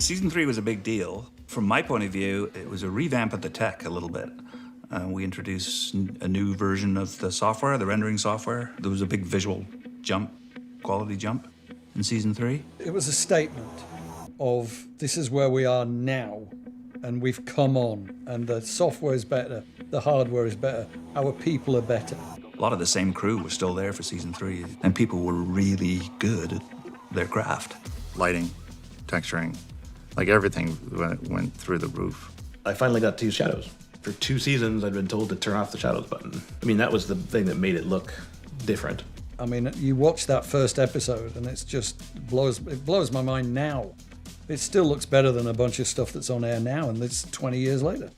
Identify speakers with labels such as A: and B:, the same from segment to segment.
A: Season 3 was a big deal. From my point of view, it was a revamp of the tech a little bit. We introduced a new version of the software, the rendering software. There was a big visual jump, quality jump in Season 3.
B: It was a statement of this is where we are now, and we've come on, and the software is better, the hardware is better, our people are better.
A: A lot of the same crew was still there for Season 3, and people were really good at their craft.
C: Lighting, texturing, like everything went through the roof.
D: I finally got to use shadows. For 2 seasons, I'd been told to turn off the shadows button. I mean, that was the thing that made it look different.
B: I mean, you watch that first episode and it's just it blows my mind now. It still looks better than a bunch of stuff that's on air now, and it's 20 years later.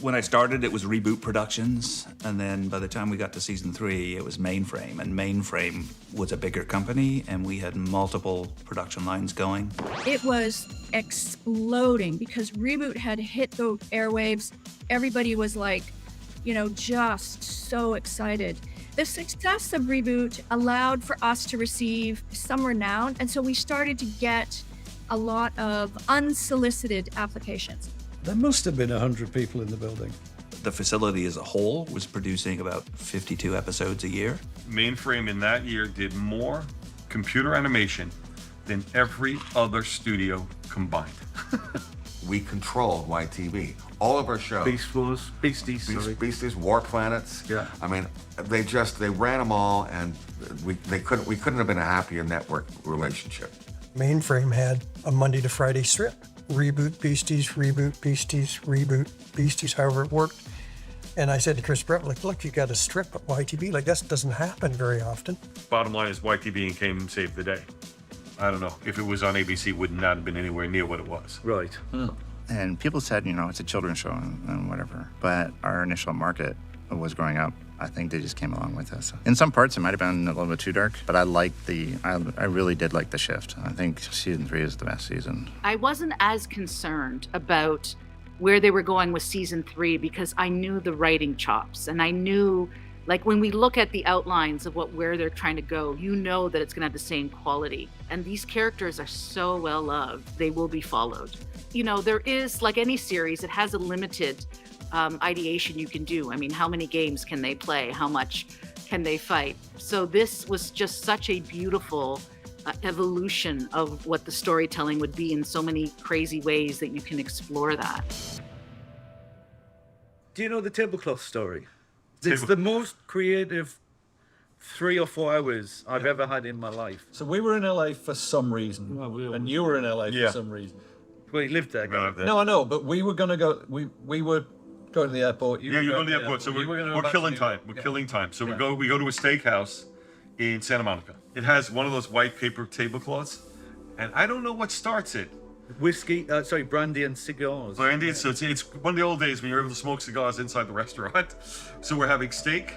A: When I started, it was ReBoot Productions, and then by the time we got to Season 3, it was Mainframe, and Mainframe was a bigger company, and we had multiple production lines going.
E: It was exploding because ReBoot had hit the airwaves. Everybody was like, you know, just so excited. The success of ReBoot allowed for us to receive some renown, and so we started to get a lot of unsolicited applications.
B: There must have been 100 people in the building.
A: The facility as a whole was producing about 52 episodes a year.
F: Mainframe in that year did more computer animation than every other studio combined.
G: We control YTV. All of our shows. Beasties, War Planets.
F: Yeah.
G: I mean, they ran them all, and we couldn't have been a happier network relationship.
H: Mainframe had a Monday to Friday strip. Reboot Beasties, Reboot Beasties, Reboot Beasties, however it worked. And I said to Chris Brett, like, look, you got a strip at YTV. Like, that doesn't happen very often.
F: Bottom line is YTV came and saved the day. I don't know. If it was on ABC, it would not have been anywhere near what it was.
C: Right. And people said, you know, it's a children's show and whatever. But our initial market was growing up. I think they just came along with us. In some parts, it might have been a little bit too dark, but I really did like the shift. I think Season 3 is the best season.
I: I wasn't as concerned about where they were going with Season 3 because I knew the writing chops, and I knew, like, when we look at the outlines of where they're trying to go, you know that it's gonna have the same quality. And these characters are so well loved, they will be followed. You know, there is, like any series, it has a limited ideation you can do. I mean, how many games can they play? How much can they fight? So this was just such a beautiful evolution of what the storytelling would be in so many crazy ways that you can explore that.
J: Do you know the tablecloth story? It's the most creative 3 or 4 hours I've ever had in my life.
B: So we were in LA for some reason, and you were in LA for some reason.
J: Well, you lived there.
B: No, I know, but we were going to go, we were going to the airport.
F: You're going to the airport, so we're killing time. We're killing time. So we go to a steakhouse in Santa Monica. It has one of those white paper tablecloths, and I don't know what starts it.
J: Whiskey, brandy and cigars.
F: Brandy, so it's one of the old days when you're able to smoke cigars inside the restaurant. So we're having steak,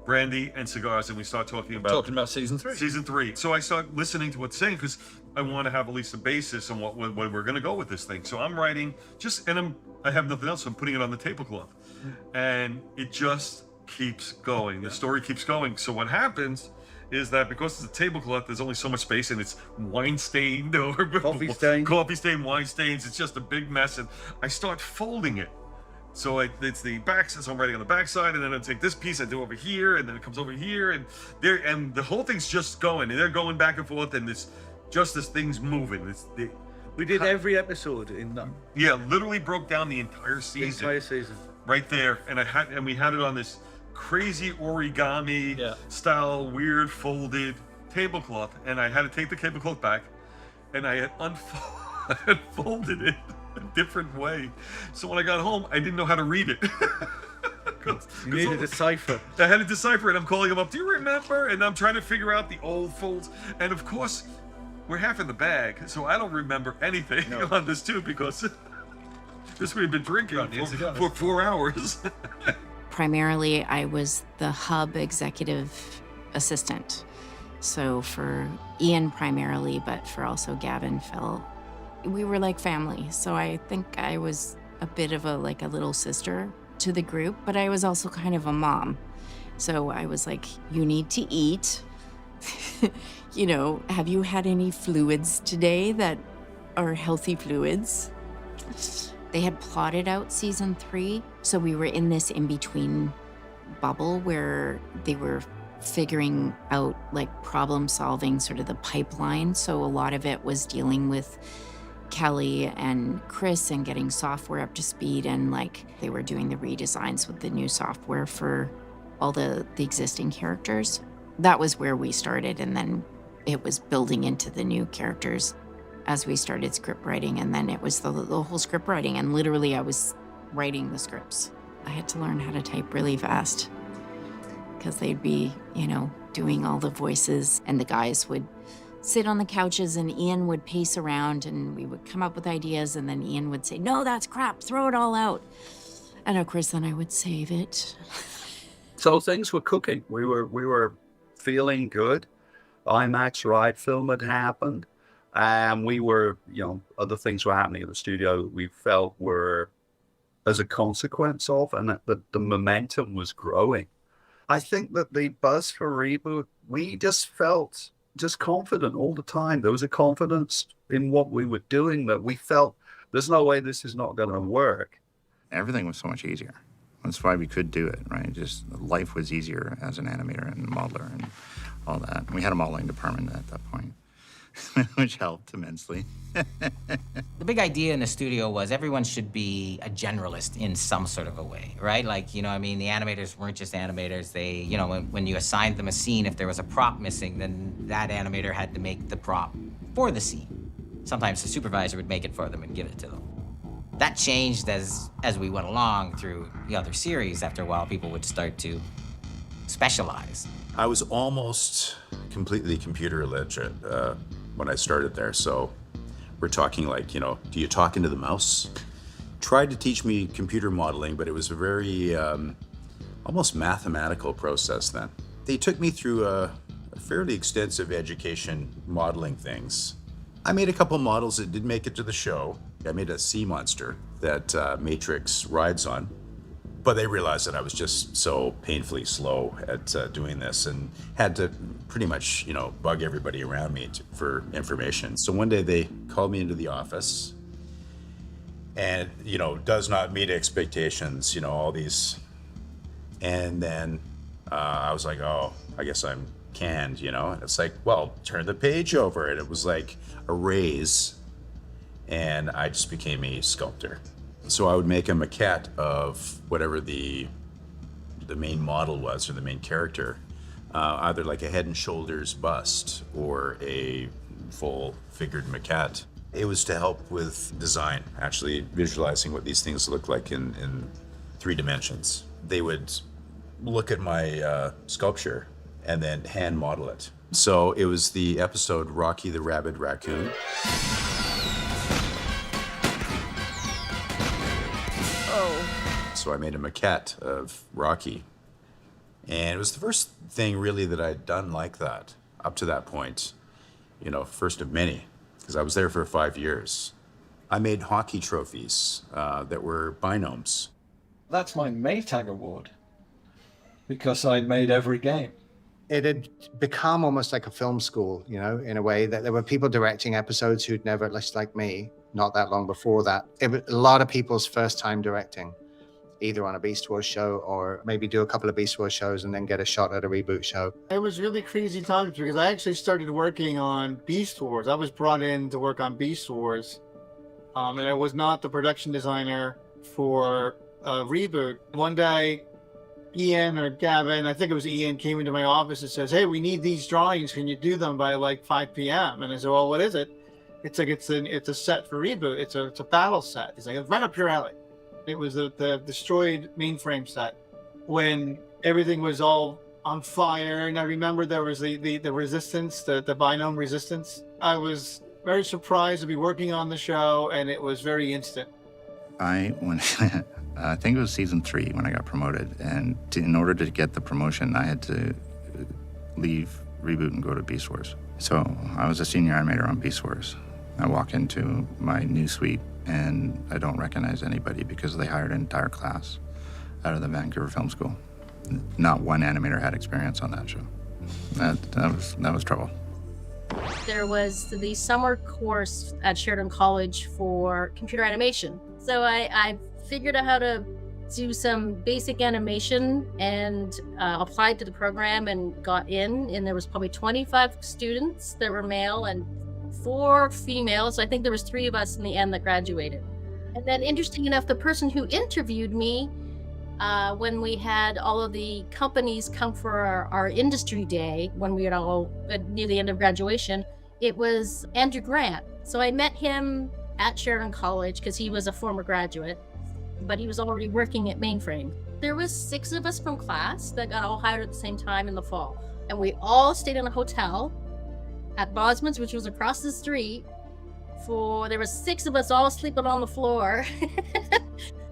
F: brandy, and cigars, and we start talking about
B: Season 3.
F: Season 3. So I start listening to what's saying because I want to have at least a basis on what we're going to go with this thing. So I'm writing I have nothing else. So I'm putting it on the tablecloth, and it just keeps going. The story keeps going. So what happens is that because it's a tablecloth, there's only so much space, and it's wine stained or coffee stained, wine stains. It's just a big mess, and I start folding it. So it's the back, so I'm writing on the back side, and then I take this piece, I do over here, and then it comes over here, and the whole thing's just going, and they're going back and forth, and this thing's moving.
J: We did every episode in that.
F: Yeah, literally broke down the entire season. Right there, and we had it on this crazy origami style, weird folded tablecloth, and I had to take the tablecloth back, and I had unfolded it a different way. So when I got home, I didn't know how to read it.
J: You needed a decipher.
F: I had to decipher it. I'm calling him up. Do you remember? And I'm trying to figure out the old folds. And of course, we're half in the bag, so I don't remember anything on this too because we've been drinking for 4 hours.
K: Primarily, I was the hub executive assistant. So for Ian primarily, but for also Gavin, Phil, we were like family. So I think I was a bit of a little sister to the group, but I was also kind of a mom. So I was like, you need to eat. You know, have you had any fluids today that our healthy fluids. They had plotted out season 3, so we were in this in-between bubble where they were figuring out like problem solving, sort of the pipeline. So a lot of it was dealing with Kelly and Chris and getting software up to speed, and like they were doing the redesigns with the new software for all the existing characters. That was where we started, and then it was building into the new characters as we started script writing, and then it was the whole script writing, and literally I was writing the scripts. I had to learn how to type really fast because they'd be, you know, doing all the voices, and the guys would sit on the couches and Ian would pace around and we would come up with ideas, and then Ian would say, no, that's crap, throw it all out. And of course, then I would save it.
J: So things were cooking. We were feeling good. IMAX ride film had happened. And we were, you know, other things were happening at the studio that we felt were as a consequence of, and that the momentum was growing. I think that the buzz for ReBoot, we just felt just confident all the time. There was a confidence in what we were doing that we felt there's no way this is not going to work.
C: Everything was so much easier. That's why we could do it, right? Just life was easier as an animator and modeler and all that. We had a modeling department at that point, which helped immensely.
L: The big idea in the studio was everyone should be a generalist in some sort of a way, right? Like, you know, I mean, the animators weren't just animators. They, you know, when you assigned them a scene, if there was a prop missing, then that animator had to make the prop for the scene. Sometimes the supervisor would make it for them and give it to them. That changed as we went along through the other series. After a while, people would start to specialize.
M: I was almost completely computer illiterate when I started there. So we're talking like, you know, do you talk into the mouse? Tried to teach me computer modeling, but it was a very almost mathematical process then. They took me through a fairly extensive education modeling things. I made a couple models that did make it to the show. I made a sea monster that Matrix rides on. But they realized that I was just so painfully slow at doing this and had to pretty much, you know, bug everybody around me for information. So one day they called me into the office and, you know, does not meet expectations, you know, all these. And then I was like, oh, I guess I'm canned, you know? And it's like, well, turn the page over. And it was like a raise. And I just became a sculptor. So I would make a maquette of whatever the main model was or the main character, either like a head and shoulders bust or a full figured maquette. It was to help with design, actually visualizing what these things look like in 3 dimensions. They would look at my sculpture and then hand model it. So it was the episode Rocky the Rabid Raccoon. So I made a maquette of Rocky. And it was the first thing really that I'd done like that up to that point, you know, first of many, because I was there for 5 years. I made hockey trophies that were binomes.
B: That's my Maytag award because I made every game.
N: It had become almost like a film school, you know, in a way that there were people directing episodes who'd never, just like me, not that long before that. It was a lot of people's first time directing, either on a Beast Wars show or maybe do a couple of Beast Wars shows and then get a shot at a ReBoot show.
O: It was really crazy times because I actually started working on Beast Wars. I was brought in to work on Beast Wars, and I was not the production designer for ReBoot. One day, Ian or Gavin, I think it was Ian, came into my office and says, hey, we need these drawings. Can you do them by like 5 p.m.? And I said, well, what is it? It's like, it's a set for ReBoot. It's a battle set. He's like, it's right up your alley. It was the destroyed mainframe set when everything was all on fire. And I remember there was the resistance, the binome resistance. I was very surprised to be working on the show, and it was very instant.
C: I think it was season 3 when I got promoted, and in order to get the promotion, I had to leave ReBoot and go to Beast Wars. So I was a senior animator on Beast Wars. I walk into my new suite and I don't recognize anybody because they hired an entire class out of the Vancouver Film School. Not one animator had experience on that show. That was trouble.
P: There was the summer course at Sheridan College for computer animation. So I figured out how to do some basic animation and applied to the program and got in. And there was probably 25 students that were male and 4 females. So I think there was 3 of us in the end that graduated. And then interesting enough, the person who interviewed me when we had all of the companies come for our industry day, when we had all near the end of graduation, it was Andrew Grant. So I met him at Sheridan College because he was a former graduate, but he was already working at Mainframe. There was 6 of us from class that got all hired at the same time in the fall. And we all stayed in a hotel at Bosman's, which was across the street. There was 6 of us all sleeping on the floor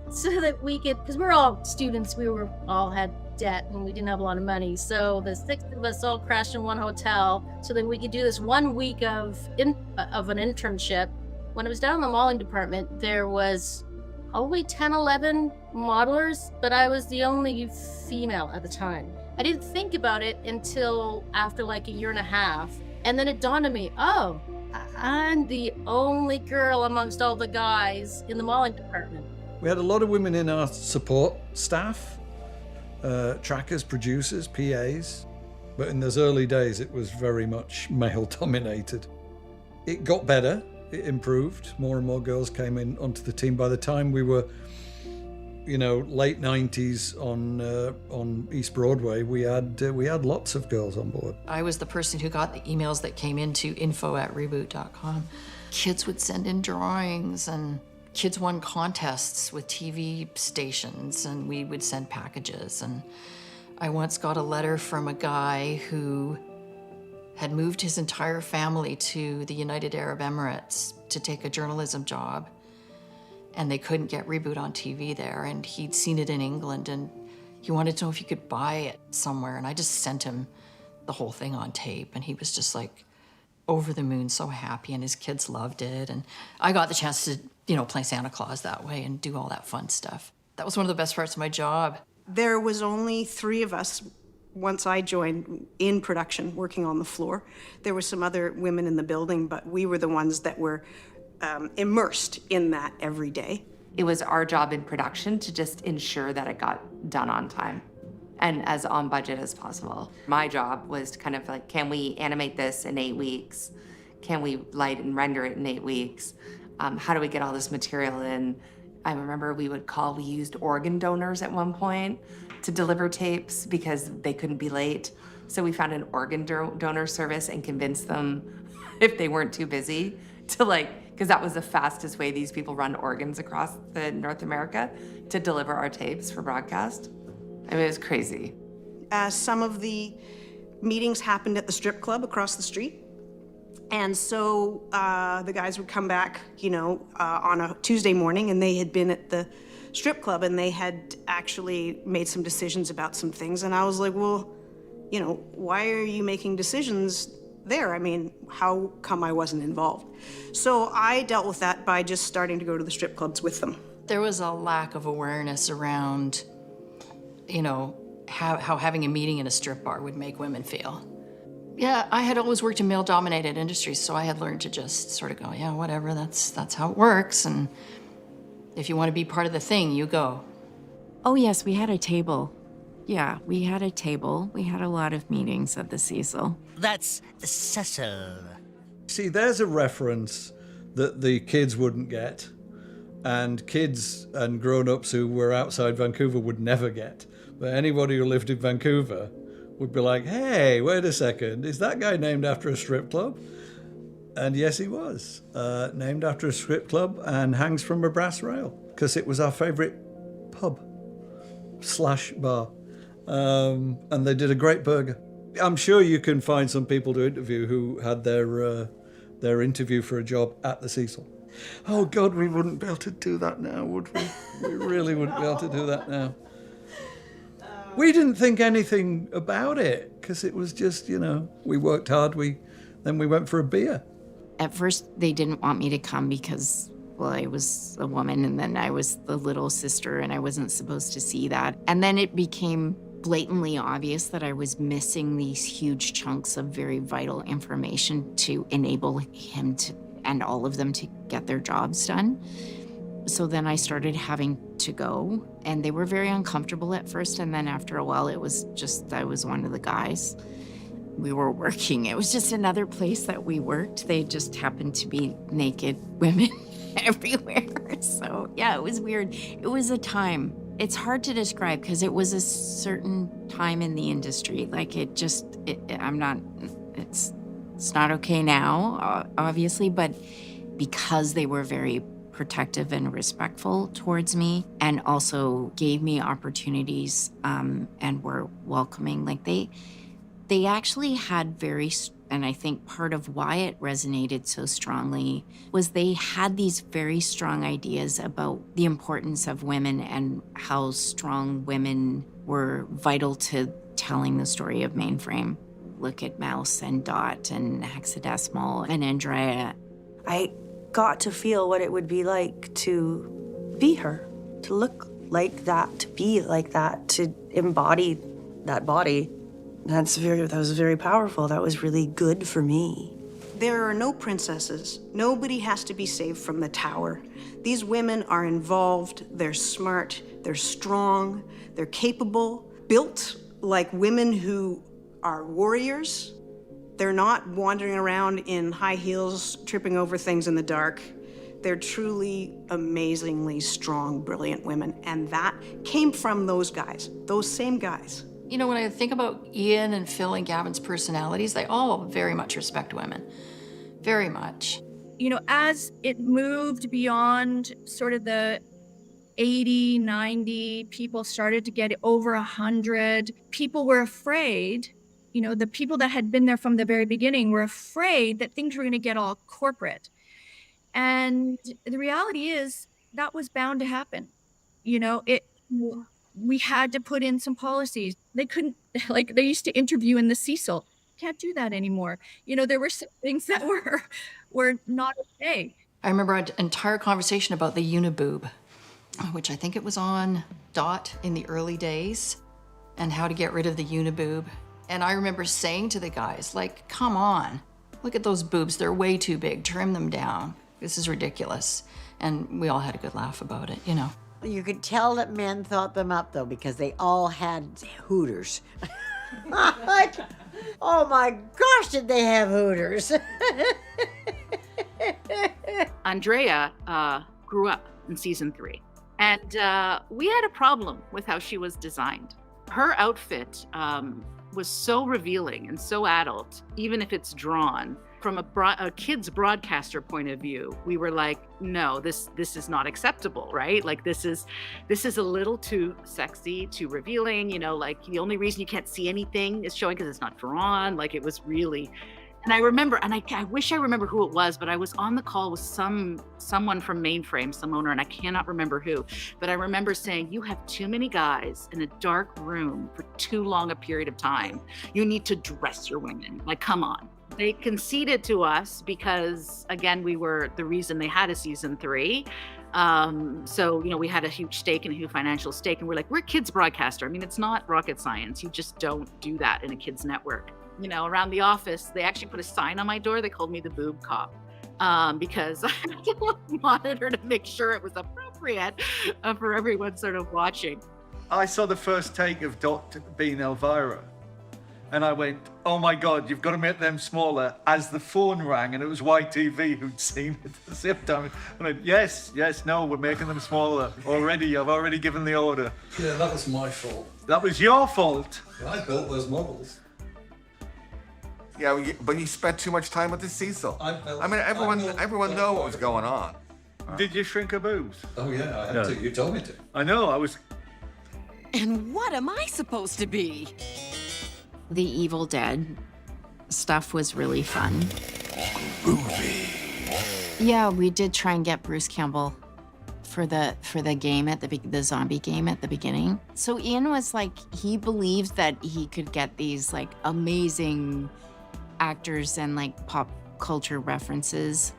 P: so that we could, because we're all students, we all had debt and we didn't have a lot of money. So the 6 of us all crashed in one hotel so that we could do this 1 week of an internship. When I was down in the modeling department, there was probably 10, 11 modelers, but I was the only female at the time. I didn't think about it until after like a year and a half. And then it dawned on me, oh, I'm the only girl amongst all the guys in the modeling department.
B: We had a lot of women in our support staff, trackers, producers, PAs. But in those early days, it was very much male dominated. It got better. It improved. More and more girls came in onto the team. By the time we were, late 90s on East Broadway, we had lots of girls on board.
Q: I was the person who got the emails that came into info@reboot.com. Kids would send in drawings, and kids won contests with TV stations, and we would send packages. And I once got a letter from a guy who had moved his entire family to the United Arab Emirates to take a journalism job. And they couldn't get ReBoot on TV there, and he'd seen it in England, and he wanted to know if he could buy it somewhere. And I just sent him the whole thing on tape, and he was just like over the moon, so happy, and his kids loved it. And I got the chance to, play Santa Claus that way and do all that fun stuff. That was one of the best parts of my job.
R: There was only 3 of us once I joined in production, working on the floor. There were some other women in the building, but we were the ones that were immersed in that every day.
S: It was our job in production to just ensure that it got done on time and as on budget as possible. My job was to kind of like, can we animate this in 8 weeks? Can we light and render it in 8 weeks? How do we get all this material in? I remember we used organ donors at one point to deliver tapes because they couldn't be late. So we found an organ donor service and convinced them, if they weren't too busy, to because that was the fastest way these people run organs across North America, to deliver our tapes for broadcast. I mean, it was crazy.
R: Some of the meetings happened at the strip club across the street. And so the guys would come back, on a Tuesday morning, and they had been at the strip club and they had actually made some decisions about some things. And I was like, well, why are you making decisions there? I mean, how come I wasn't involved? So I dealt with that by just starting to go to the strip clubs with them.
Q: There was a lack of awareness around, how having a meeting in a strip bar would make women feel. Yeah, I had always worked in male-dominated industries, so I had learned to just sort of go, yeah, whatever, that's how it works, and if you want to be part of the thing, you go.
K: Oh yes, we had a table. Yeah, we had a table. We had a lot of meetings at the Cecil.
T: That's Cecil.
B: See, there's a reference that the kids wouldn't get, and kids and grown-ups who were outside Vancouver would never get. But anybody who lived in Vancouver would be like, hey, wait a second, is that guy named after a strip club? And yes, he was. Named after a strip club and hangs from a brass rail, because it was our favorite pub/bar. And they did a great burger. I'm sure you can find some people to interview who had their interview for a job at the Cecil. Oh God, we wouldn't be able to do that now, would we? We really wouldn't be able to do that now. We didn't think anything about it, because it was just, we worked hard, then we went for a beer.
K: At first, they didn't want me to come because, well, I was a woman, and then I was the little sister, and I wasn't supposed to see that. And then it became blatantly obvious that I was missing these huge chunks of very vital information to enable him to, and all of them, to get their jobs done. So then I started having to go, and they were very uncomfortable at first, and then after a while it was just, I was one of the guys. We were working, it was just another place that we worked. They just happened to be naked women everywhere. So yeah, it was weird. It was a time. It's hard to describe because it was a certain time in the industry. Like it's not okay now, obviously, but because they were very protective and respectful towards me, and also gave me opportunities and were welcoming. Like they actually had and I think part of why it resonated so strongly was they had these very strong ideas about the importance of women and how strong women were vital to telling the story of Mainframe. Look at Mouse and Dot and Hexadecimal and Andrea.
U: I got to feel what it would be like to be her, to look like that, to be like that, to embody that body. That was very powerful. That was really good for me.
R: There are no princesses. Nobody has to be saved from the tower. These women are involved, they're smart, they're strong, they're capable, built like women who are warriors. They're not wandering around in high heels, tripping over things in the dark. They're truly amazingly strong, brilliant women. And that came from those guys, those same guys.
Q: You know, when I think about Ian and Phil and Gavin's personalities, they all very much respect women. Very much.
E: You know, as it moved beyond sort of the 80, 90, people started to get over 100. People were afraid, you know, the people that had been there from the very beginning were afraid that things were going to get all corporate. And the reality is that was bound to happen. You know, we had to put in some policies. They couldn't, like they used to interview in the Cecil. Can't do that anymore. You know, there were some things that were not okay.
Q: I remember an entire conversation about the uniboob, which I think it was on Dot in the early days, and how to get rid of the uniboob. And I remember saying to the guys, like, come on, look at those boobs. They're way too big. Trim them down. This is ridiculous. And we all had a good laugh about it, you know.
V: You could tell that men thought them up, though, because they all had hooters. Like, oh my gosh, did they have hooters?
I: Andrea grew up in season 3, and we had a problem with how she was designed. Her outfit was so revealing and so adult, even if it's drawn. From a kid's broadcaster point of view, we were like, no, this is not acceptable, right? Like this is a little too sexy, too revealing, you know, like the only reason you can't see anything is showing because it's not drawn. Like it was really, and I remember, and I wish I remember who it was, but I was on the call with someone from Mainframe, some owner, and I cannot remember who, but I remember saying, you have too many guys in a dark room for too long a period of time. You need to dress your women, like, come on. They conceded to us because, again, we were the reason they had a season 3. So, you know, we had a huge stake and a huge financial stake, and we're like, we're a kids broadcaster. I mean, it's not rocket science. You just don't do that in a kids network. You know, around the office, they actually put a sign on my door. They called me the boob cop because I had to monitor to make sure it was appropriate for everyone sort of watching.
W: I saw the first take of Dot being Elvira. And I went, oh my God, you've got to make them smaller, as the phone rang, and it was YTV who'd seen it at the same time. And I went, yes, no, we're making them smaller already. I've already given the order.
B: Yeah, that was my fault.
W: That was your fault.
B: I built those models.
G: Yeah, but you spent too much time with the Cecil. I mean, everyone know what was going on.
W: Did you shrink her boobs?
B: Oh yeah, I had to. You told me to.
W: I know, I was...
X: And what am I supposed to be?
K: The Evil Dead stuff was really fun. Yeah, we did try and get Bruce Campbell for the game at the zombie game at the beginning. So Ian was like, he believed that he could get these like amazing actors and like pop culture references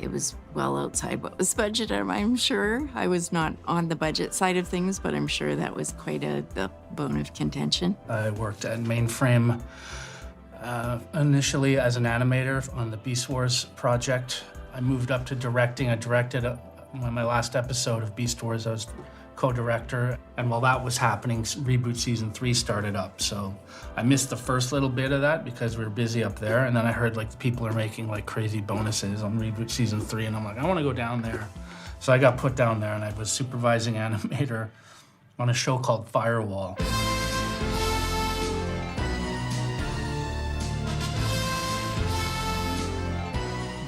K: It was well outside what was budgeted, I'm sure. I was not on the budget side of things, but I'm sure that was quite a bone of contention.
A: I worked at Mainframe initially as an animator on the Beast Wars project. I moved up to directing. I directed my last episode of Beast Wars. I was co-director, and while that was happening, ReBoot Season 3 started up. So I missed the first little bit of that because we were busy up there, and then I heard like people are making like crazy bonuses on ReBoot Season 3, and I'm like, I want to go down there. So I got put down there, and I was supervising animator on a show called Firewall.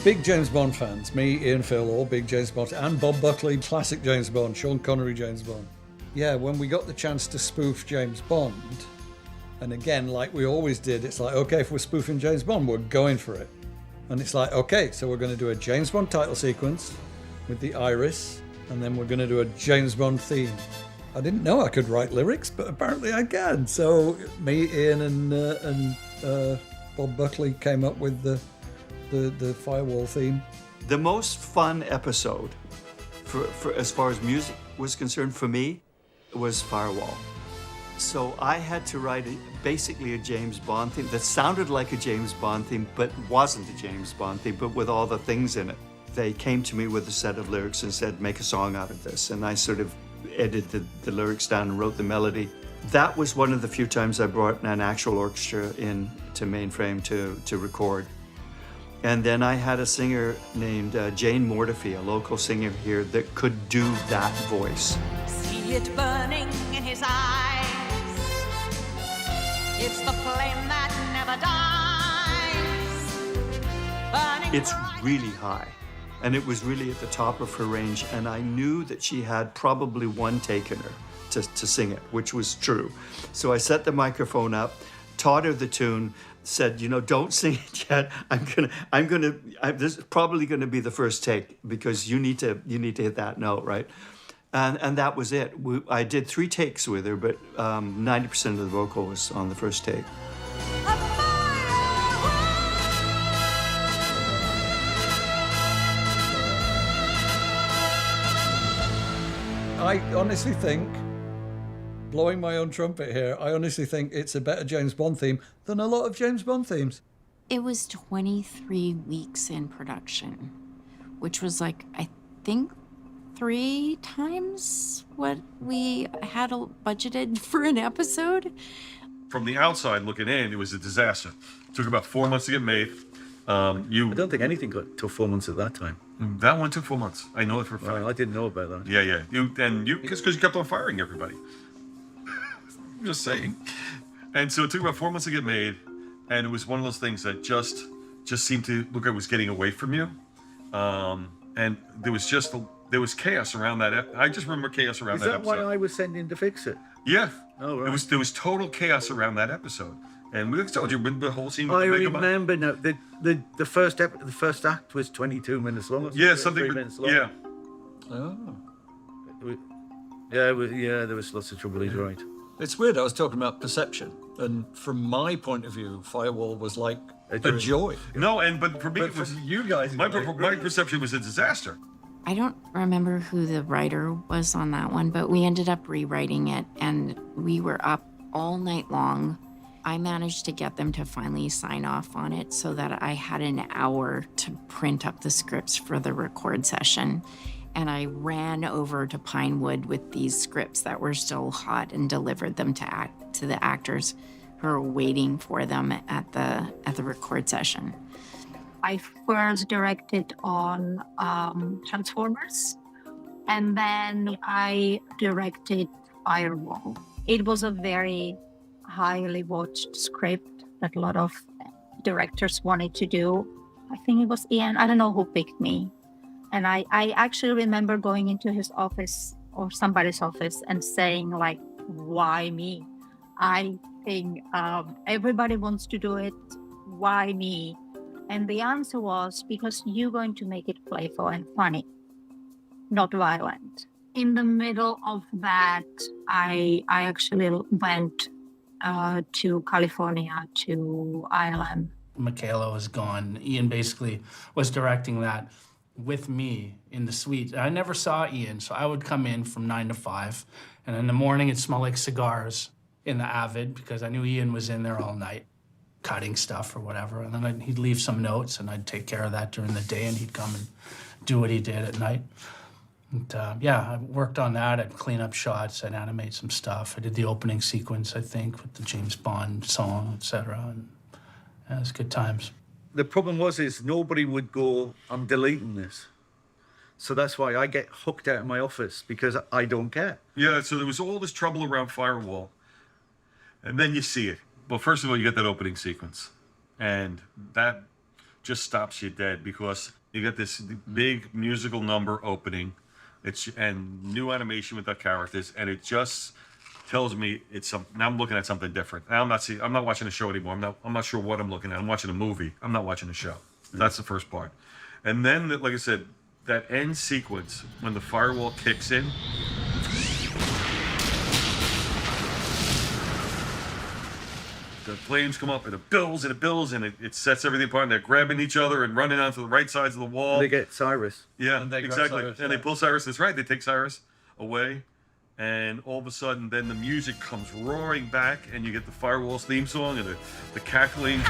B: Big James Bond fans, me, Ian, Phil, all big James Bond, and Bob Buckley, classic James Bond, Sean Connery James Bond. Yeah, when we got the chance to spoof James Bond, and again, like we always did, it's like, okay, if we're spoofing James Bond, we're going for it. And it's like, okay, so we're going to do a James Bond title sequence with the iris, and then we're going to do a James Bond theme. I didn't know I could write lyrics, but apparently I can. So me, Ian, and Bob Buckley came up with the Firewall theme.
D: The most fun episode, for as far as music was concerned for me, was Firewall. So I had to write basically a James Bond theme that sounded like a James Bond theme, but wasn't a James Bond theme, but with all the things in it. They came to me with a set of lyrics and said, make a song out of this. And I sort of edited the lyrics down and wrote the melody. That was one of the few times I brought an actual orchestra in to Mainframe to record. And then I had a singer named Jane Mortefi, a local singer here, that could do that voice.
F: See it burning in his eyes. It's the flame that never dies. Burning
D: It's really high. And it was really at the top of her range. And I knew that she had probably one take in her to sing it, which was true. So I set the microphone up, taught her the tune, said, you know, don't sing it yet. This is probably gonna be the first take because you need to hit that note, right? And that was it. I did 3 takes with her, but 90% of the vocal was on the first take.
B: I honestly think, blowing my own trumpet here, I honestly think it's a better James Bond theme than a lot of James Bond themes.
K: It was 23 weeks in production, which was like, I think 3 times what we had budgeted for an episode.
H: From the outside looking in, it was a disaster. It took about 4 months to get made. I
W: don't think anything took 4 months at that time.
H: That one took 4 months. I know it for a fact.
W: Well, I didn't know about that.
H: Yeah. Because you kept on firing everybody. Just saying. And so it took about 4 months to get made, and it was one of those things that just seemed to look like it was getting away from you. And there was chaos around that. I just remember chaos around that episode.
W: Is that why I was sent in to fix it?
H: Yeah.
W: Oh, right.
H: There was total chaos around that episode. And we told you the whole scene.
W: I remember now. The first act was 22 minutes long.
H: Yeah, something.
W: 3 minutes long.
H: Yeah.
W: Oh. Yeah, there was lots of trouble. He's right.
B: It's weird. I was talking about perception, and from my point of view, Firewall was like a joy.
H: No, but for me, it was
B: you guys.
H: My perception was a disaster.
K: I don't remember who the writer was on that one, but we ended up rewriting it, and we were up all night long. I managed to get them to finally sign off on it so that I had an hour to print up the scripts for the record session. And I ran over to Pinewood with these scripts that were still hot and delivered them to the actors who were waiting for them at the record session.
Y: I first directed on Transformers, and then I directed Firewall. It was a very highly watched script that a lot of directors wanted to do. I think it was Ian, I don't know who picked me. And I actually remember going into his office or somebody's office and saying like, why me? I think everybody wants to do it, why me? And the answer was, because you're going to make it playful and funny, not violent. In the middle of that, I actually went to California, to ILM,
A: Michaela was gone. Ian basically was directing that with me in the suite. I never saw Ian, so I would come in from 9 to 5, and in the morning it'd smell like cigars in the Avid because I knew Ian was in there all night cutting stuff or whatever, and then he'd leave some notes and I'd take care of that during the day and he'd come and do what he did at night. And yeah, I worked on that. I'd clean up shots, I'd animate some stuff. I did the opening sequence, I think, with the James Bond song, etc. And yeah, it was good times.
W: The problem is nobody would go, I'm deleting this. So that's why I get hooked out of my office, because I don't care.
H: Yeah, so there was all this trouble around Firewall. And then you see it. Well, first of all, you get that opening sequence. And that just stops you dead because you get this big musical number opening. And new animation with the characters, and it just tells me now I'm looking at something different. Now I'm not watching a show anymore. I'm not sure what I'm looking at. I'm watching a movie. I'm not watching a show. That's the first part. And then, like I said, that end sequence when the Firewall kicks in. The flames come up and it builds and it sets everything apart, and they're grabbing each other and running onto the right sides of the wall.
W: And they get Cyrus.
H: Yeah,
W: And they grab
H: exactly.
W: Cyrus,
H: and they pull Cyrus. That's right. They take Cyrus away, and all of a sudden, then the music comes roaring back, and you get the Firewall's theme song and the cackling.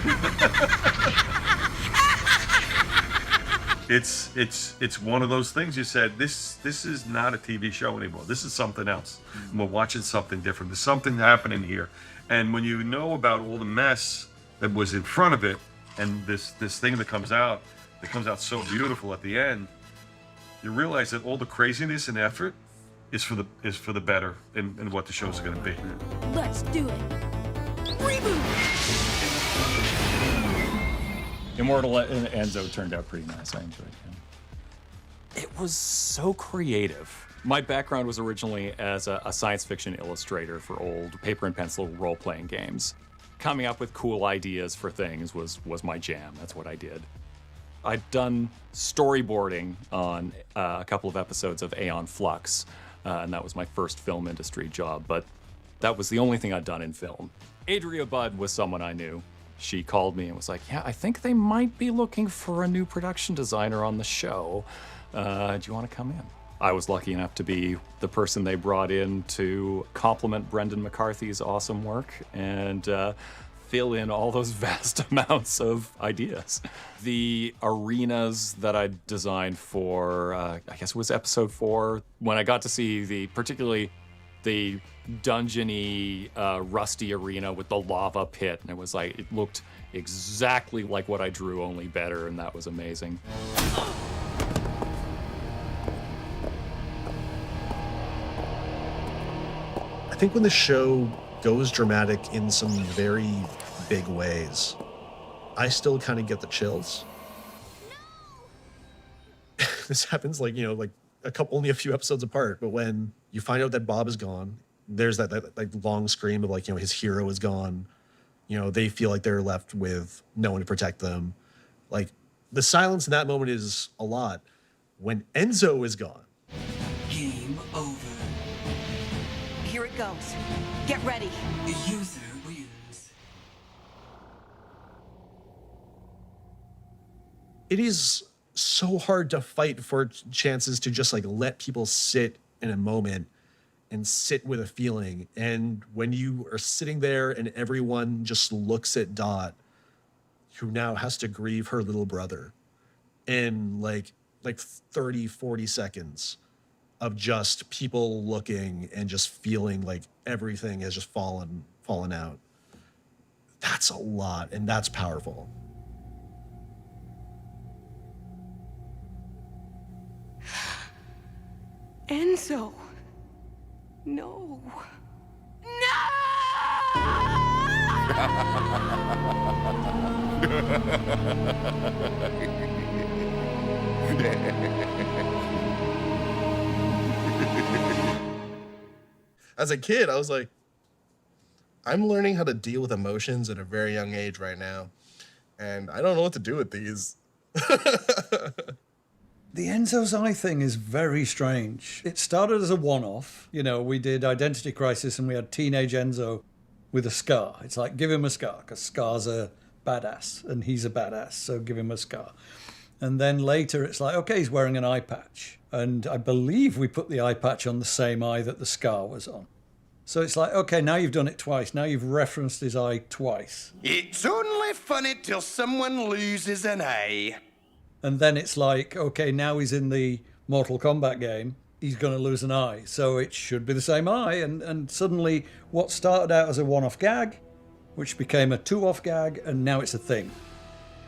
H: It's one of those things. You said this is not a TV show anymore. This is something else. And we're watching something different. There's something happening here. And when you know about all the mess that was in front of it, and this thing that comes out so beautiful at the end, you realize that all the craziness and effort is for the better in what the shows are going to be.
X: Let's do it. ReBoot!
J: Immortal and Enzo turned out pretty nice. I enjoyed him. It was so creative. My background was originally as a science fiction illustrator for old paper and pencil role-playing games. Coming up with cool ideas for things was my jam. That's what I did. I'd done storyboarding on a couple of episodes of Aeon Flux, and that was my first film industry job, but that was the only thing I'd done in film. Adria Budd was someone I knew. She called me and was like, yeah, I think they might be looking for a new production designer on the show. Do you want to come in? I was lucky enough to be the person they brought in to complement Brendan McCarthy's awesome work and fill in all those vast amounts of ideas. The arenas that I designed for, I guess it was episode 4, when I got to see particularly the dungeony, rusty arena with the lava pit, and it looked exactly like what I drew, only better, and that was amazing.
L: I think when the show goes dramatic in some very big ways, I still kind of get the chills. This happens like only a few episodes apart, but when you find out that Bob is gone, there's that like long scream of his hero is gone. They feel like they're left with no one to protect them. Like the silence in that moment is a lot. When Enzo is gone,
X: Game over. Here it goes. Get ready. The user wins.
L: it is so hard to fight for chances to just let people sit in a moment and sit with a feeling. And when you are sitting there and everyone just looks at Dot, who now has to grieve her little brother, in like 30, 40 seconds of just people looking and just feeling like everything has just fallen out. That's a lot, and that's powerful.
X: Enzo. No.
L: As a kid, I was like, I'm learning how to deal with emotions at a very young age right now, and I don't know what to do with these.
B: The Enzo's Eye thing is very strange. It started as a one-off. You know, we did Identity Crisis and we had teenage Enzo with a scar. It's like, give him a scar, because scars are badass, and he's a badass, so give him a scar. And then later it's like, okay, he's wearing an eye patch. And I believe we put the eye patch on the same eye that the scar was on. So it's like, okay, now you've done it twice. Now you've referenced his eye twice.
C: It's only funny till someone loses an eye.
B: And then it's like, okay, now he's in the Mortal Kombat game. He's going to lose an eye. So it should be the same eye. And suddenly what started out as a one-off gag, which became a two-off gag, and now it's a thing.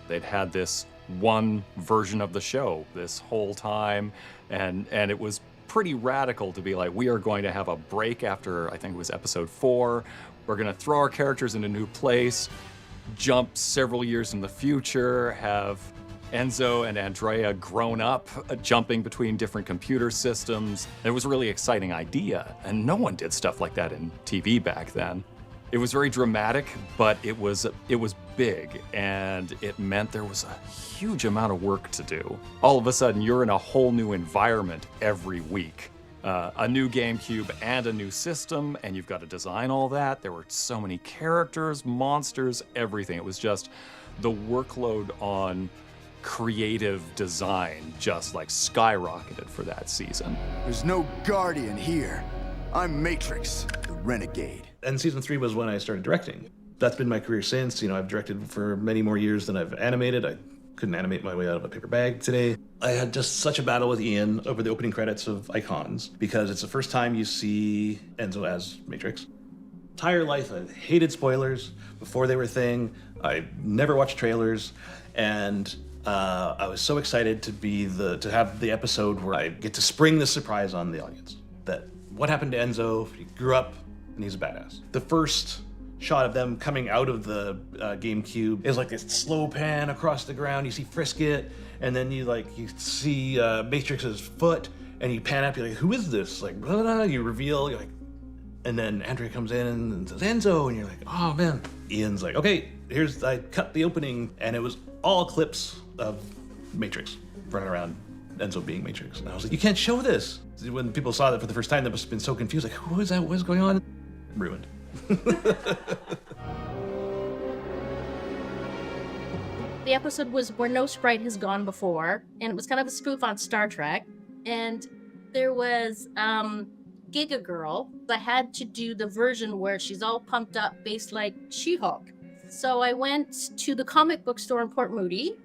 J: They'd had this one version of the show this whole time, and it was pretty radical to be like, we are going to have a break after, I think it was episode 4. We're going to throw our characters in a new place, jump several years in the future, have Enzo and Andrea grown up, jumping between different computer systems. It was a really exciting idea, and no one did stuff like that in TV back then. It was very dramatic, but it was big, and it meant there was a huge amount of work to do. All of a sudden, you're in a whole new environment every week. A new GameCube and a new system, and you've got to design all that. There were so many characters, monsters, everything. It was just the workload on creative design just like skyrocketed for that season.
C: There's no Guardian here. I'm Matrix, the Renegade.
M: And season 3 was when I started directing. That's been my career since. You know, I've directed for many more years than I've animated. I couldn't animate my way out of a paper bag today. I had just such a battle with Ian over the opening credits of Icons because it's the first time you see Enzo as Matrix. Entire life, I hated spoilers before they were a thing. I never watched trailers, and I was so excited to have the episode where I get to spring the surprise on the audience. That what happened to Enzo? He grew up and he's a badass. The first shot of them coming out of the GameCube is like this slow pan across the ground. You see Frisket, and then you see Matrix's foot, and you pan up. You're like, who is this? Like, blah, blah, blah. You reveal. You're like, and then Andrea comes in and says Enzo, and you're like, oh man. Ian's like, okay, I cut the opening, and it was all clips of Matrix running around. Enzo being Matrix, and I was like, you can't show this. When people saw that for the first time, they must have been so confused. Like, who is that? What's going on? Ruined.
N: The episode was Where No Sprite Has Gone Before, and it was kind of a spoof on Star Trek. And there was Giga Girl that had to do the version where she's all pumped up, based like She-Hulk. So I went to the comic book store in Port Moody,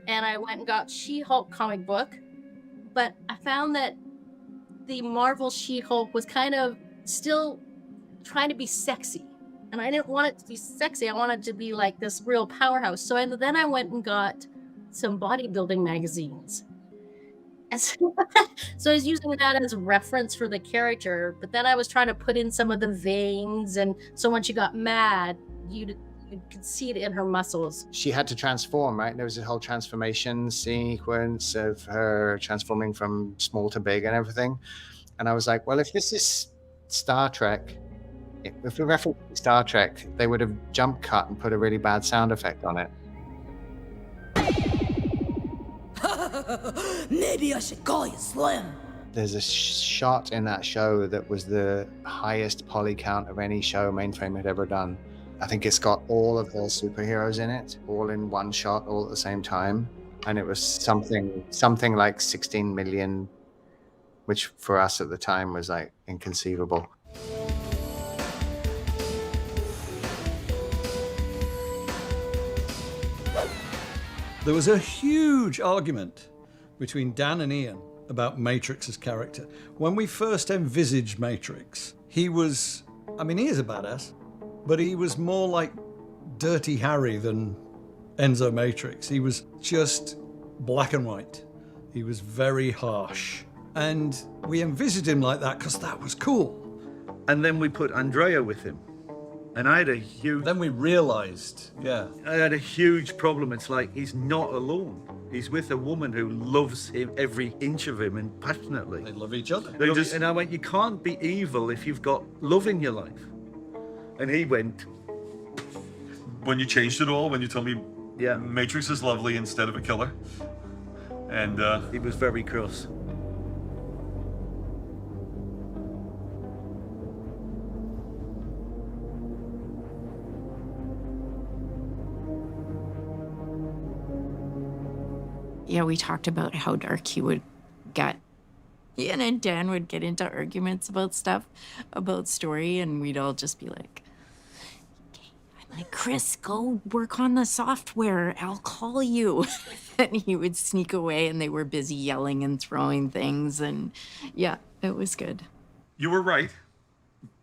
N: and I went and got She-Hulk comic book. But I found that the Marvel She-Hulk was kind of still trying to be sexy. And I didn't want it to be sexy. I wanted it to be like this real powerhouse. So then I went and got some bodybuilding magazines. And so I was using that as a reference for the character. But then I was trying to put in some of the veins. And so when she got mad, you could see it in her muscles.
O: She had to transform, right? There was a whole transformation sequence of her transforming from small to big and everything. And I was like, well, if this is Star Trek, if we reference Star Trek, they would have jump cut and put a really bad sound effect on it.
F: Maybe I should call you Slim.
O: There's a shot in that show that was the highest poly count of any show Mainframe had ever done. I think it's got all of the superheroes in it, all in one shot, all at the same time. And it was something like 16 million, which for us at the time was like inconceivable.
B: There was a huge argument between Dan and Ian about Matrix's character. When we first envisaged Matrix, he is a badass, but he was more like Dirty Harry than Enzo Matrix. He was just black and white. He was very harsh. And we envisaged him like that because that was cool.
W: And then we put Andrea with him. And I had a huge...
B: Then we realized, yeah.
W: I had a huge problem. It's like, he's not alone. He's with a woman who loves him, every inch of him, and passionately.
B: They love each other.
W: And I went, you can't be evil if you've got love in your life. And he went...
H: When you changed it all, when you told me
W: yeah,
H: Matrix is lovely instead of a killer. And
W: he was very cross.
K: Yeah, we talked about how dark he would get. Ian and Dan would get into arguments about stuff, about story, and we'd all just be like, like, Chris, go work on the software. I'll call you. And he would sneak away, and they were busy yelling and throwing things. And yeah, it was good.
H: You were right.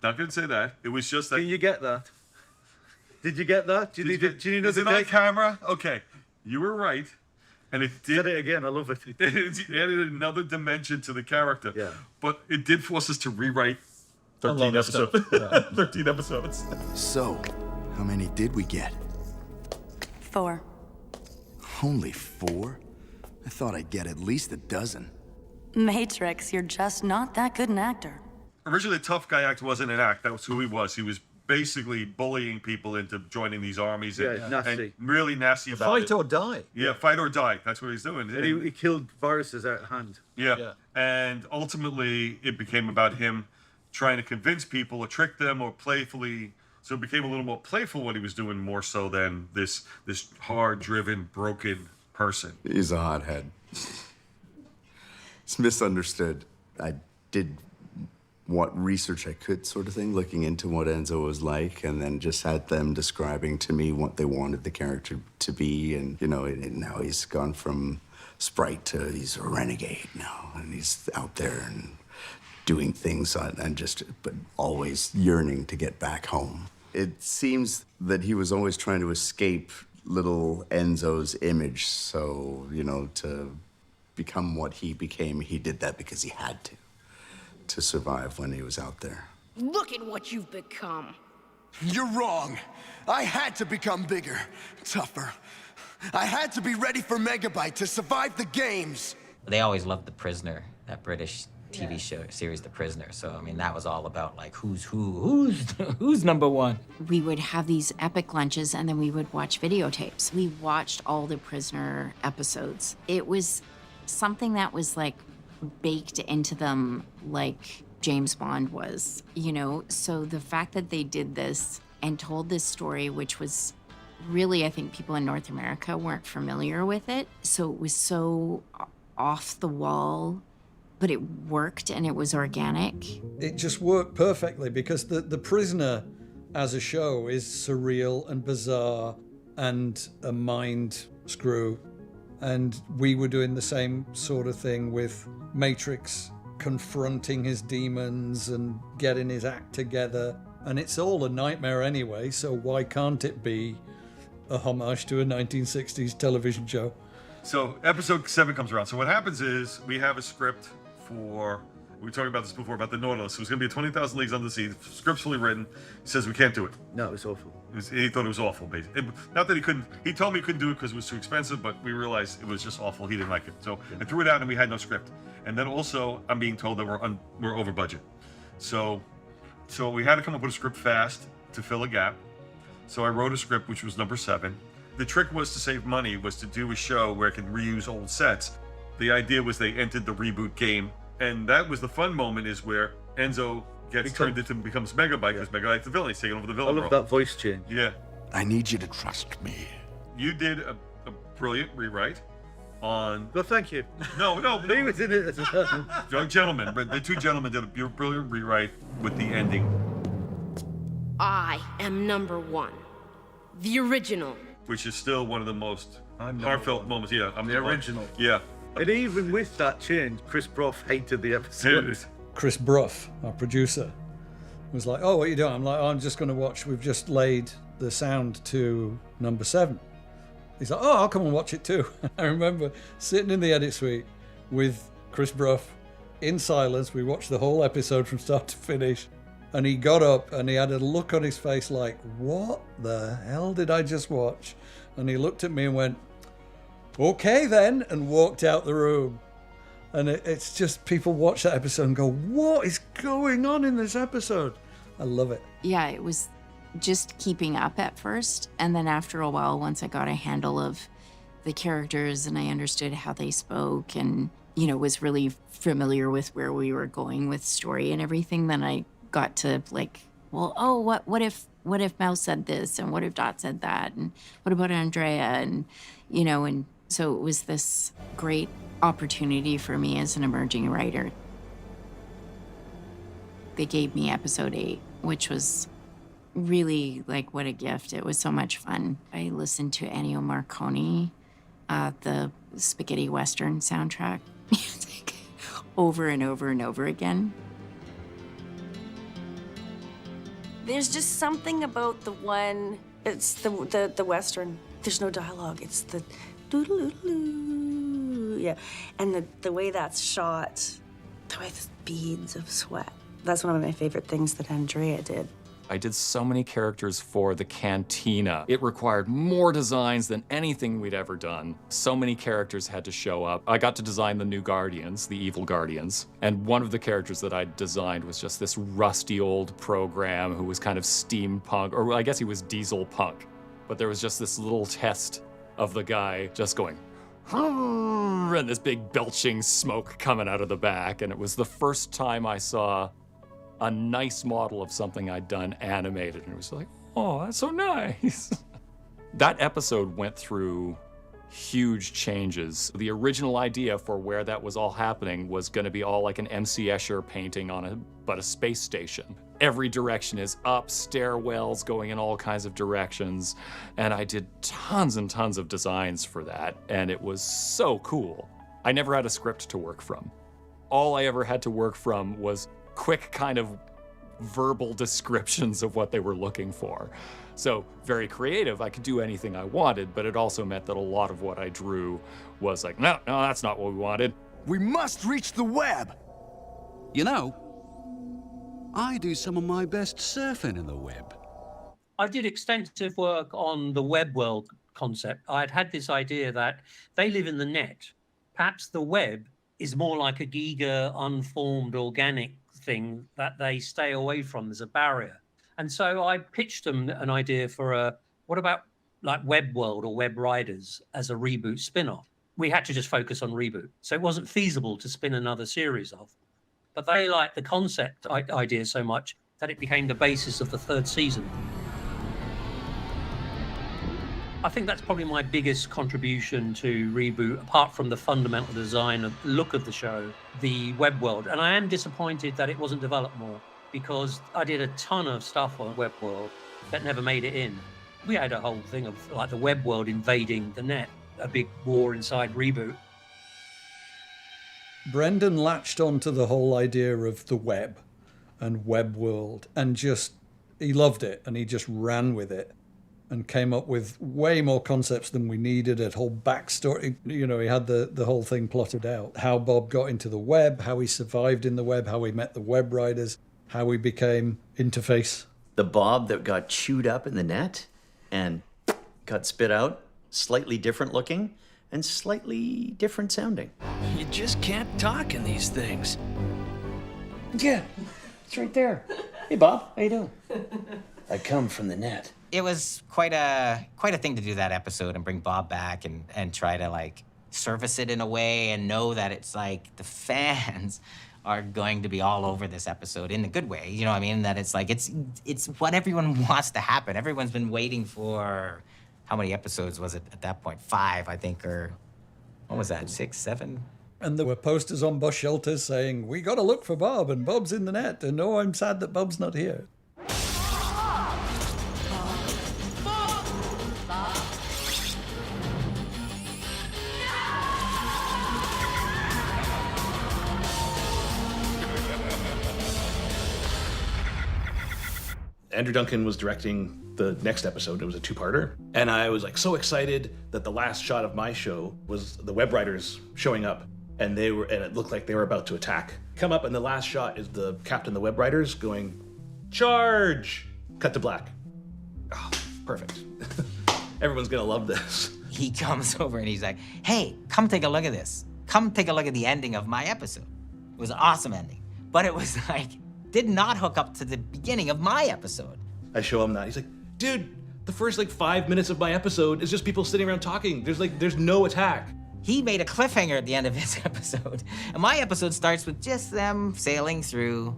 H: Not going to say that. It was just that.
W: Did you get that? Did you get that? Do you need
H: Is it
W: another
H: on camera? Okay. You were right. And it did.
W: Said it again. I love it.
H: It added another dimension to the character. Yeah. But it did force us to rewrite 13 episodes. 13 episodes.
C: So, how many did we get?
F: 4.
C: Only 4? I thought I'd get at least a dozen.
F: Matrix, you're just not that good an actor.
H: Originally, the tough guy act wasn't an act. That was who he was. He was basically bullying people into joining these armies. And really nasty about it.
W: Fight or die.
H: Yeah, fight or die. That's what he's doing.
W: And he killed viruses out of hand.
H: Yeah. And ultimately, it became about him trying to convince people or trick them or playfully. So it became a little more playful what he was doing, more so than this hard-driven, broken person.
P: He's a hothead. It's misunderstood. I did what research I could, sort of thing, looking into what Enzo was like, and then just had them describing to me what they wanted the character to be. And, you know, and now he's gone from sprite to he's a renegade now, and he's out there and doing things but always yearning to get back home. It seems that he was always trying to escape little Enzo's image, so, you know, to become what he became, he did that because he had to survive when he was out there.
F: Look at what you've become.
C: You're wrong. I had to become bigger, tougher. I had to be ready for Megabyte to survive the games.
R: They always loved The Prisoner, that British TV show series, The Prisoner. So, I mean, that was all about, like, who's number one?
K: We would have these epic lunches, and then we would watch videotapes. We watched all the Prisoner episodes. It was something that was, like, baked into them like James Bond was, you know? So the fact that they did this and told this story, which was really, I think people in North America weren't familiar with it. So it was so off the wall, but it worked and it was organic.
B: It just worked perfectly because the Prisoner as a show is surreal and bizarre and a mind screw. And we were doing the same sort of thing with Matrix, confronting his demons and getting his act together. And it's all a nightmare anyway, so why can't it be a homage to a 1960s television show?
H: So episode 7 comes around. So what happens is we have a script for, we talked about this before, about the Nautilus. It was going to be a 20,000 Leagues Under the Sea. The script's fully written. He says we can't do it.
W: No, it was awful.
H: He thought it was awful, basically. Not that he couldn't, he told me he couldn't do it because it was too expensive, but we realized it was just awful. He didn't like it. So I threw it out and we had no script. And then also, I'm being told that we're over budget. So we had to come up with a script fast to fill a gap. So I wrote a script, which was number 7. The trick was to save money, was to do a show where it could reuse old sets. The idea was they entered the reboot game. And that was the fun moment, is where Enzo becomes Megabyte, because Megabyte's the villain. He's taking over the villain
W: I
H: role.
W: love that voice change.
H: Yeah.
C: I need you to trust me.
H: You did a brilliant rewrite on...
W: Well, thank you.
H: No.
W: He was in it as a...
H: Young gentlemen, but the two gentlemen did a brilliant rewrite with the ending.
F: I am number 1. The original.
H: Which is still one of the most heartfelt moments. Yeah, I'm the
W: original.
H: Yeah.
W: And even with that change, Chris Brough hated the episode.
B: Chris Brough, our producer, was like, oh, what are you doing? I'm like, oh, I'm just going to watch. We've just laid the sound to number 7. He's like, oh, I'll come and watch it too. I remember sitting in the edit suite with Chris Brough in silence. We watched the whole episode from start to finish. And he got up and he had a look on his face like, what the hell did I just watch? And he looked at me and went, okay then, and walked out the room. And it's just, people watch that episode and go, what is going on in this episode? I love it.
K: Yeah, it was just keeping up at first. And then after a while, once I got a handle of the characters and I understood how they spoke and, you know, was really familiar with where we were going with story and everything, then I got to like, well, oh, what if Mouse said this and what if Dot said that and what about Andrea and, you know, and So it was this great opportunity for me as an emerging writer. They gave me episode 8, which was really like what a gift. It was so much fun. I listened to Ennio Morricone, the spaghetti western soundtrack music over and over and over again.
F: There's just something about the one, it's the Western. There's no dialogue. It's the doodle-doodle-doo. Yeah. And the way that's shot, the way the beads of sweat. That's one of my favorite things that Andrea did.
J: I did so many characters for the Cantina. It required more designs than anything we'd ever done. So many characters had to show up. I got to design the new Guardians, the evil Guardians. And one of the characters that I designed was just this rusty old program who was kind of steampunk, or I guess he was diesel punk. But there was just this little test of the guy just going, and this big belching smoke coming out of the back. And it was the first time I saw a nice model of something I'd done animated, and it was like, oh, that's so nice. That episode went through huge changes. The original idea for where that was all happening was gonna be all like an M.C. Escher painting on a space station. Every direction is up, stairwells going in all kinds of directions, and I did tons and tons of designs for that, and it was so cool. I never had a script to work from. All I ever had to work from was quick kind of verbal descriptions of what they were looking for. So very creative, I could do anything I wanted, but it also meant that a lot of what I drew was like, no, that's not what we wanted.
C: We must reach the web.
E: You know, I do some of my best surfing in the web.
Q: I did extensive work on the web world concept. I'd had this idea that they live in the net. Perhaps the web is more like a giga, unformed, organic thing that they stay away from. There's a barrier. And so I pitched them an idea for what about like Web World or Web Riders as a reboot spin-off? We had to just focus on reboot. So it wasn't feasible to spin another series off. But they liked the concept idea so much that it became the basis of the 3rd season. I think that's probably my biggest contribution to Reboot, apart from the fundamental design of look of the show, the web world. And I am disappointed that it wasn't developed more, because I did a ton of stuff on web world that never made it in. We had a whole thing of like the web world invading the net, a big war inside Reboot.
B: Brendan latched onto the whole idea of the web and web world, and he loved it, and he just ran with it and came up with way more concepts than we needed, a whole backstory. You know, he had the whole thing plotted out. How Bob got into the web, how he survived in the web, how he met the web riders, how he became Interface.
S: The Bob that got chewed up in the net and got spit out, slightly different looking and slightly different sounding.
E: You just can't talk in these things.
T: Yeah, it's right there. Hey, Bob, how you doing? I come from the net.
R: It was quite a thing to do that episode and bring Bob back and try to like service it in a way and know that it's like the fans are going to be all over this episode in a good way. You know what I mean? That it's like it's what everyone wants to happen. Everyone's been waiting for, how many episodes was it at that point? 5, I think, or what was that? 6, 7?
B: And there were posters on bus shelters saying, we got to look for Bob, and Bob's in the net, and oh, I'm sad that Bob's not here.
M: Andrew Duncan was directing the next episode. It was a 2-parter. And I was like so excited that the last shot of my show was the web riders showing up, and it looked like they were about to attack. Come up, and the last shot is the captain of the web riders going, charge! Cut to black. Oh, perfect. Everyone's gonna love this.
R: He comes over and he's like, hey, come take a look at this. Come take a look at the ending of my episode. It was an awesome ending. But it was like, did not hook up to the beginning of my episode.
M: I show him that. He's like, dude, the first 5 minutes of my episode is just people sitting around talking. There's no attack.
R: He made a cliffhanger at the end of his episode. And my episode starts with just them sailing through.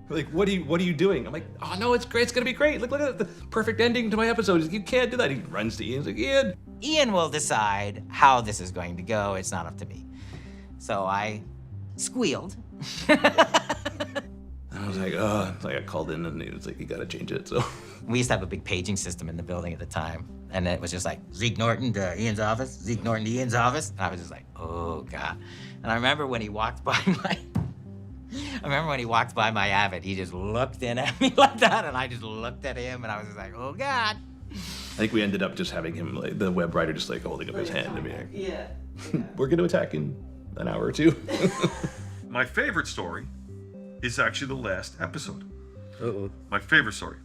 M: Like, what are you doing? I'm like, oh no, it's great. It's gonna be great. Look at the perfect ending to my episode. You can't do that. He runs to Ian. He's like, Ian,
R: Ian will decide how this is going to go. It's not up to me. So I squealed.
M: I was like, oh, I got called in and it was like, you gotta change it, so.
R: We used to have a big paging system in the building at the time. And it was just like, Zeke Norton to Ian's office, Zeke Norton to Ian's office. And I was just like, oh God. And I remember when he walked by my Avid, he just looked in at me like that, and I just looked at him, and I was just like, oh God.
M: I think we ended up just having him, like, the web writer just like holding up his hand and being like, yeah. We're gonna attack in an hour or two.
H: My favorite story is actually the last episode.
W: Uh-oh.
H: My favorite story.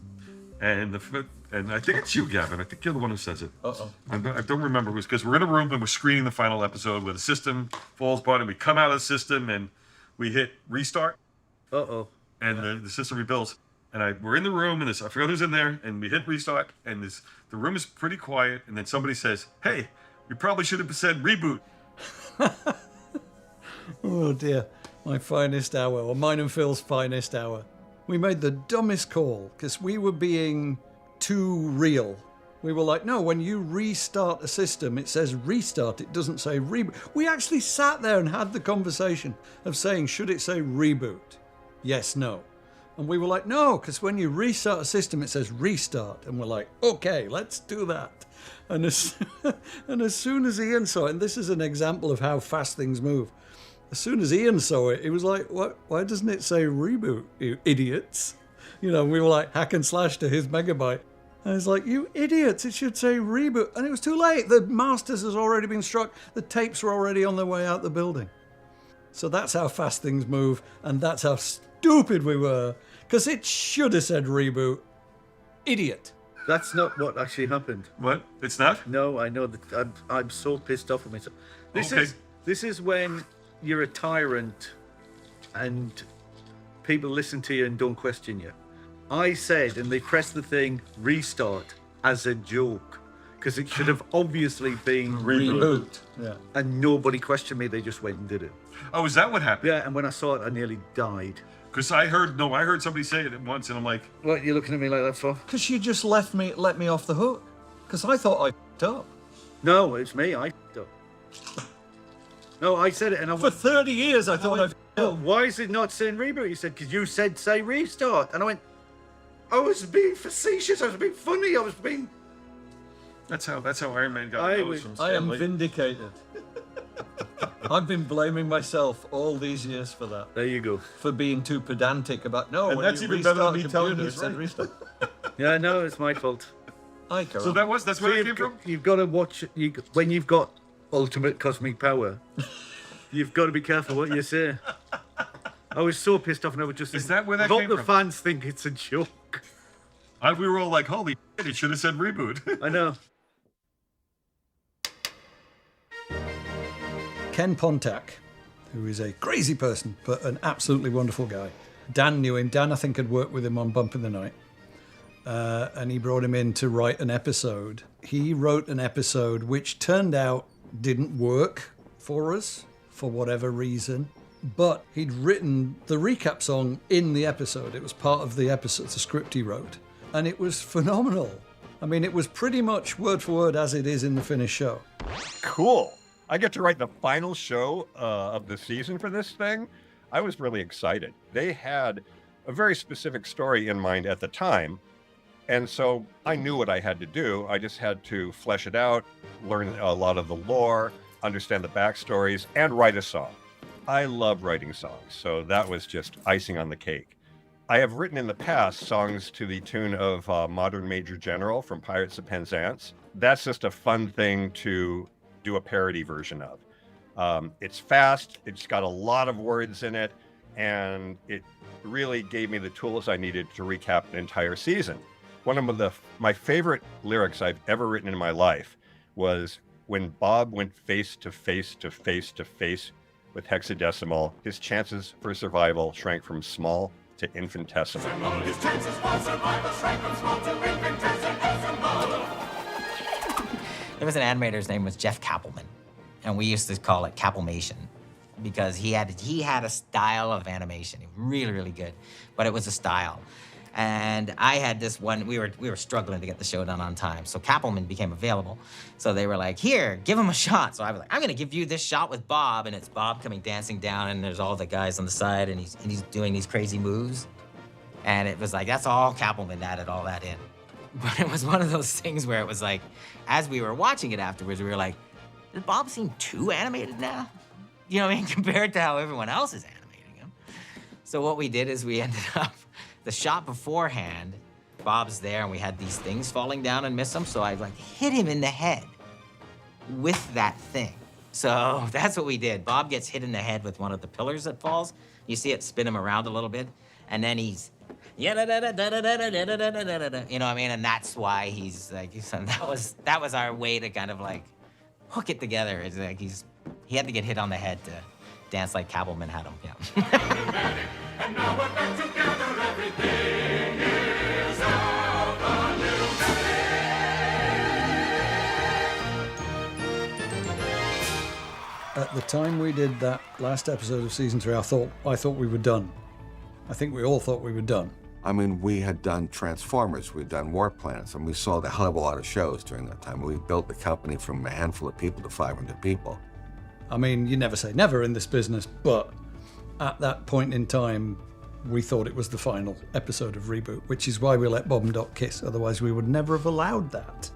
H: And I think it's you, Gavin. I think you're the one who says it.
W: Uh-oh.
H: I don't remember who's, because we're in a room and we're screening the final episode where the system falls apart and we come out of the system and we hit restart.
W: Uh-oh.
H: And the system rebuilds. And we're in the room and I forgot who's in there, and we hit restart and the room is pretty quiet, and then somebody says, hey, we probably should have said reboot.
B: Oh dear, my finest hour, or mine and Phil's finest hour. We made the dumbest call because we were being too real. We were like, no, when you restart a system, it says restart, it doesn't say reboot. We actually sat there and had the conversation of saying, should it say reboot? Yes, no. And we were like, no, because when you restart a system, it says restart. And we're like, okay, let's do that. And as soon as Ian saw it, and this is an example of how fast things move, as soon as Ian saw it, he was like, what? Why doesn't it say reboot, you idiots? You know, we were like hack and slash to his megabyte. And I was like, you idiots, it should say reboot. And it was too late. The masters has already been struck. The tapes were already on their way out the building. So that's how fast things move. And that's how stupid we were. Because it should have said reboot. Idiot.
W: That's not what actually happened.
H: What? It's not?
W: No, I know that. I'm so pissed off with myself. This is when you're a tyrant and people listen to you and don't question you. I said, and they pressed the thing restart as a joke, because it should have obviously been
B: reboot. Yeah.
W: And nobody questioned me. They just went and did it.
H: Oh, is that what happened?
W: Yeah, and when I saw it, I nearly died.
H: Because I heard somebody say it once, and I'm like,
W: what are you looking at me like that for?
B: Because you just let me off the hook. Because I thought I f***ed up.
W: No, it's me. I f***ed up. No, I said it, and
B: for 30 years I thought I f***ed up.
W: Why is it not saying reboot? You said, because you said say restart. And I went, I was being facetious. I was being funny. I was being...
H: That's how Iron Man got those from
B: I am
H: Stanley.
B: vindicated. I've been blaming myself all these years for that.
W: There you go.
B: For being too pedantic about, no,
H: And
B: when
H: that's
B: you
H: even better than me
B: restart
H: telling
B: computer,
H: you
B: it
H: it's
B: said
H: right.
B: restart.
W: Yeah, no, it's my fault.
H: So that's where it came from?
W: You've got to watch, when you've got ultimate cosmic power, you've got to be careful what you say. I was so pissed off and I was just...
H: Is that where that
W: I hope
H: came
W: the
H: from?
W: fans think it's a joke.
H: We were all like, holy shit, it should have said reboot.
W: I know.
B: Ken Pontac, who is a crazy person, but an absolutely wonderful guy. Dan knew him. Dan, I think, had worked with him on Bump in the Night. And he brought him in to write an episode. He wrote an episode which turned out didn't work for us, for whatever reason. But he'd written the recap song in the episode. It was part of the episode, the script he wrote. And it was phenomenal. I mean, it was pretty much word for word as it is in the finished show.
D: Cool. I get to write the final show of the season for this thing. I was really excited. They had a very specific story in mind at the time. And so I knew what I had to do. I just had to flesh it out, learn a lot of the lore, understand the backstories, and write a song. I love writing songs, so that was just icing on the cake. I have written in the past songs to the tune of Modern Major General from Pirates of Penzance. That's just a fun thing to do a parody version of. It's fast, it's got a lot of words in it, and it really gave me the tools I needed to recap an entire season. One of my favorite lyrics I've ever written in my life was when Bob went face to face to face to face with Hexadecimal, his chances for survival shrank from small to infinitesimal.
G: His chances for survival shrank from small to infinitesimal.
R: There was an animator, his name was Jeff Kappelman, and we used to call it Kappelmation because he had a style of animation, really, really good, but it was a style. And I had this one, we were struggling to get the show done on time. So Kappelman became available. So they were like, here, give him a shot. So I was like, I'm gonna give you this shot with Bob. And it's Bob coming dancing down and there's all the guys on the side and he's doing these crazy moves. And it was like, that's all Kappelman added all that in. But it was one of those things where it was like, as we were watching it afterwards, we were like, does Bob seem too animated now? You know what I mean? Compared to how everyone else is animating him. So what we did is we ended up, the shot beforehand, Bob's there and we had these things falling down and miss him. So I like hit him in the head with that thing. So that's what we did. Bob gets hit in the head with one of the pillars that falls. You see it spin him around a little bit. And then he's, you know what I mean? And that's why he's like, that was our way to kind of like hook it together. It's like he had to get hit on the head to dance like Kappelman had him, yeah.
G: And now we're back together, everything is out a little
B: At the time we did that last episode of season 3, I thought we were done. I think we all thought we were done.
A: I mean, we had done Transformers, we'd done War Planets, and we sold a hell of a lot of shows during that time. We built the company from a handful of people to 500 people.
B: I mean, you never say never in this business, but at that point in time, we thought it was the final episode of Reboot, which is why we let Bob and Doc kiss. Otherwise, we would never have allowed that.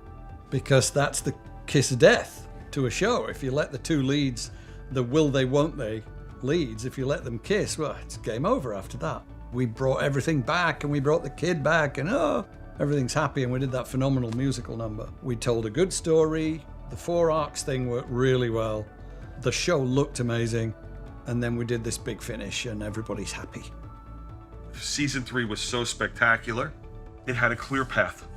B: Because that's the kiss of death to a show. If you let the two leads, the will they, won't they leads, if you let them kiss, well, it's game over after that. We brought everything back and we brought the kid back and everything's happy, and we did that phenomenal musical number. We told a good story. The 4 arcs thing worked really well. The show looked amazing. And then we did this big finish and everybody's happy.
H: Season 3 was so spectacular. It had a clear path.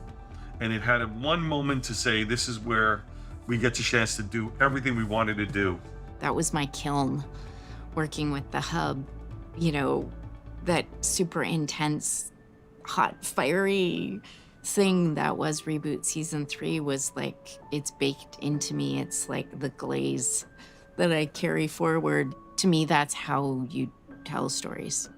H: And it had one moment to say, this is where we get the chance to do everything we wanted to do.
K: That was my kiln, working with the hub, you know, that super intense, hot, fiery thing that was Reboot Season 3 was like, it's baked into me. It's like the glaze that I carry forward. To me, that's how you tell stories.